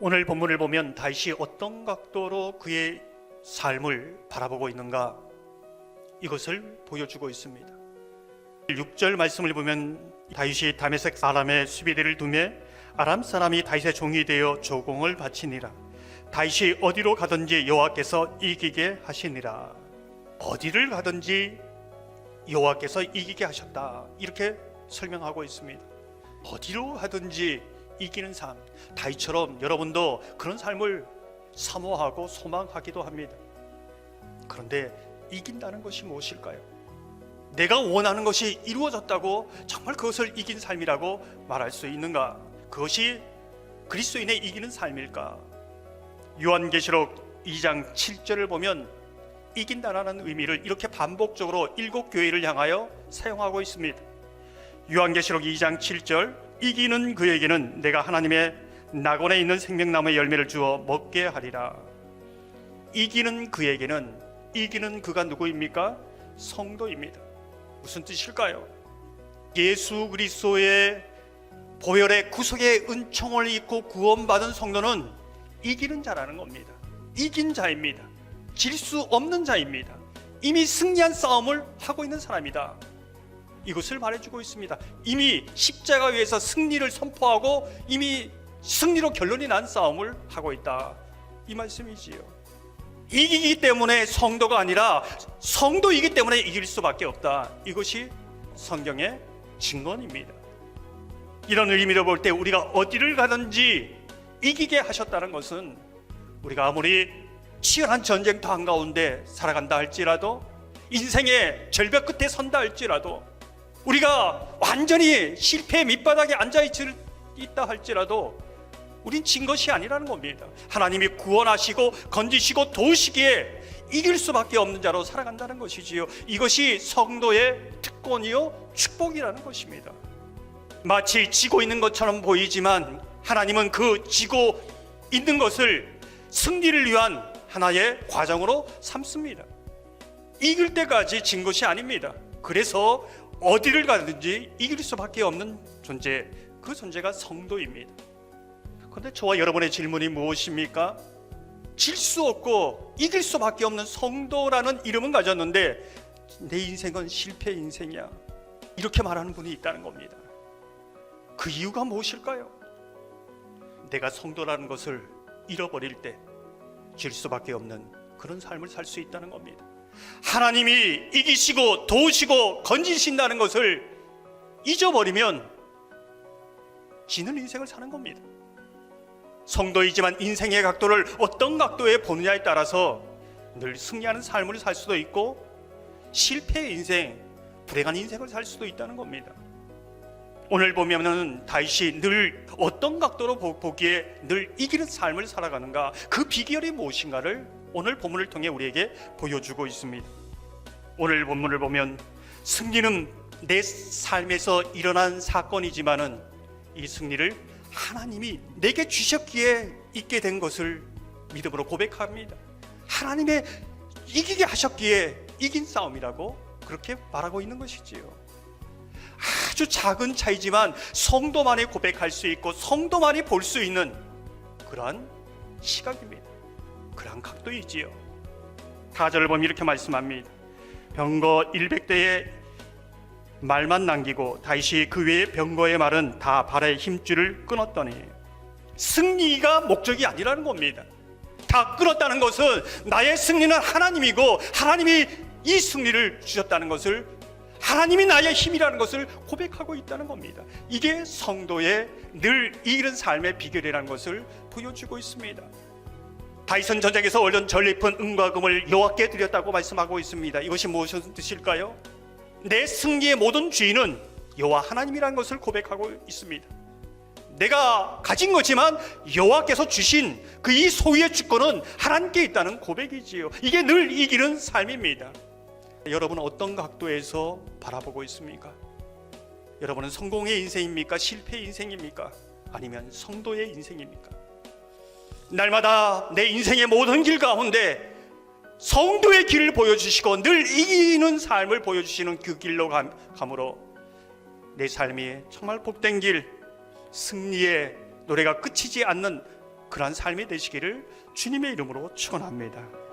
오늘 본문을 보면 다윗이 어떤 각도로 그의 삶을 바라보고 있는가, 이것을 보여주고 있습니다. 6절 말씀을 보면 다윗이 다메섹 사람의 수비대를 두매 아람 사람이 다윗의 종이 되어 조공을 바치니라. 다윗이 어디로 가든지 여호와께서 이기게 하시니라. 어디를 가든지 여호와께서 이기게 하셨다, 이렇게 설명하고 있습니다. 어디로 가든지 이기는 삶, 다윗처럼 여러분도 그런 삶을 사모하고 소망하기도 합니다. 그런데 이긴다는 것이 무엇일까요? 내가 원하는 것이 이루어졌다고 정말 그것을 이긴 삶이라고 말할 수 있는가? 그것이 그리스도인의 이기는 삶일까? 요한계시록 2장 7절을 보면 이긴다라는 의미를 이렇게 반복적으로 7교회를 향하여 사용하고 있습니다. 요한계시록 2장 7절, 이기는 그에게는 내가 하나님의 낙원에 있는 생명나무의 열매를 주어 먹게 하리라. 이기는 그에게는, 이기는 그가 누구입니까? 성도입니다. 무슨 뜻일까요? 예수 그리스도의 보혈의 구속의 은총을 입고 구원받은 성도는 이기는 자라는 겁니다. 이긴 자입니다. 질 수 없는 자입니다. 이미 승리한 싸움을 하고 있는 사람이다, 이것을 말해주고 있습니다. 이미 십자가 위에서 승리를 선포하고 이미 승리로 결론이 난 싸움을 하고 있다, 이 말씀이지요. 이기기 때문에 성도가 아니라 성도이기 때문에 이길 수밖에 없다, 이것이 성경의 증언입니다. 이런 의미로 볼 때 우리가 어디를 가든지 이기게 하셨다는 것은, 우리가 아무리 치열한 전쟁터 한가운데 살아간다 할지라도, 인생의 절벽 끝에 선다 할지라도, 우리가 완전히 실패의 밑바닥에 앉아있다 할지라도 우린 진 것이 아니라는 겁니다. 하나님이 구원하시고 건지시고 도우시기에 이길 수밖에 없는 자로 살아간다는 것이지요. 이것이 성도의 특권이요 축복이라는 것입니다. 마치 지고 있는 것처럼 보이지만 하나님은 그 지고 있는 것을 승리를 위한 하나의 과정으로 삼습니다. 이길 때까지 진 것이 아닙니다. 그래서 어디를 가든지 이길 수밖에 없는 존재, 그 존재가 성도입니다. 그런데 저와 여러분의 질문이 무엇입니까? 질 수 없고 이길 수밖에 없는 성도라는 이름은 가졌는데 내 인생은 실패 인생이야, 이렇게 말하는 분이 있다는 겁니다. 그 이유가 무엇일까요? 내가 성도라는 것을 잃어버릴 때 질 수밖에 없는 그런 삶을 살 수 있다는 겁니다. 하나님이 이기시고 도우시고 건지신다는 것을 잊어버리면 지는 인생을 사는 겁니다. 성도이지만 인생의 각도를 어떤 각도에 보느냐에 따라서 늘 승리하는 삶을 살 수도 있고 실패의 인생, 불행한 인생을 살 수도 있다는 겁니다. 오늘 보면은 다윗이 늘 어떤 각도로 보기에 늘 이기는 삶을 살아가는가, 그 비결이 무엇인가를 오늘 본문을 통해 우리에게 보여주고 있습니다. 오늘 본문을 보면 승리는 내 삶에서 일어난 사건이지만은 이 승리를 하나님이 내게 주셨기에 있게 된 것을 믿음으로 고백합니다. 하나님의 이기게 하셨기에 이긴 싸움이라고 그렇게 말하고 있는 것이지요. 아주 작은 차이지만 성도만이 고백할 수 있고 성도만이 볼 수 있는 그러한 시각입니다. 그러한 각도이지요. 4절을 보면 이렇게 말씀합니다. 병거 100대의 말만 남기고 다윗이 그 외의 병거의 말은 다 발의 힘줄을 끊었더니, 승리가 목적이 아니라는 겁니다. 다 끊었다는 것은 나의 승리는 하나님이고 하나님이 이 승리를 주셨다는 것을, 하나님이 나의 힘이라는 것을 고백하고 있다는 겁니다. 이게 성도의 늘 이기는 삶의 비결이라는 것을 보여주고 있습니다. 다윗은 전쟁에서 얻은 전리품 은과 금을 여호와께 드렸다고 말씀하고 있습니다. 이것이 무엇의 뜻일까요? 내 승리의 모든 주인은 여호와 하나님이라는 것을 고백하고 있습니다. 내가 가진 거지만 여호와께서 주신 그 이 소유의 주권은 하나님께 있다는 고백이지요. 이게 늘 이기는 삶입니다. 여러분은 어떤 각도에서 바라보고 있습니까? 여러분은 성공의 인생입니까? 실패의 인생입니까? 아니면 성도의 인생입니까? 날마다 내 인생의 모든 길 가운데 성도의 길을 보여주시고 늘 이기는 삶을 보여주시는 그 길로 감으로 내 삶이 정말 복된 길, 승리의 노래가 끝이지 않는 그러한 삶이 되시기를 주님의 이름으로 축원합니다.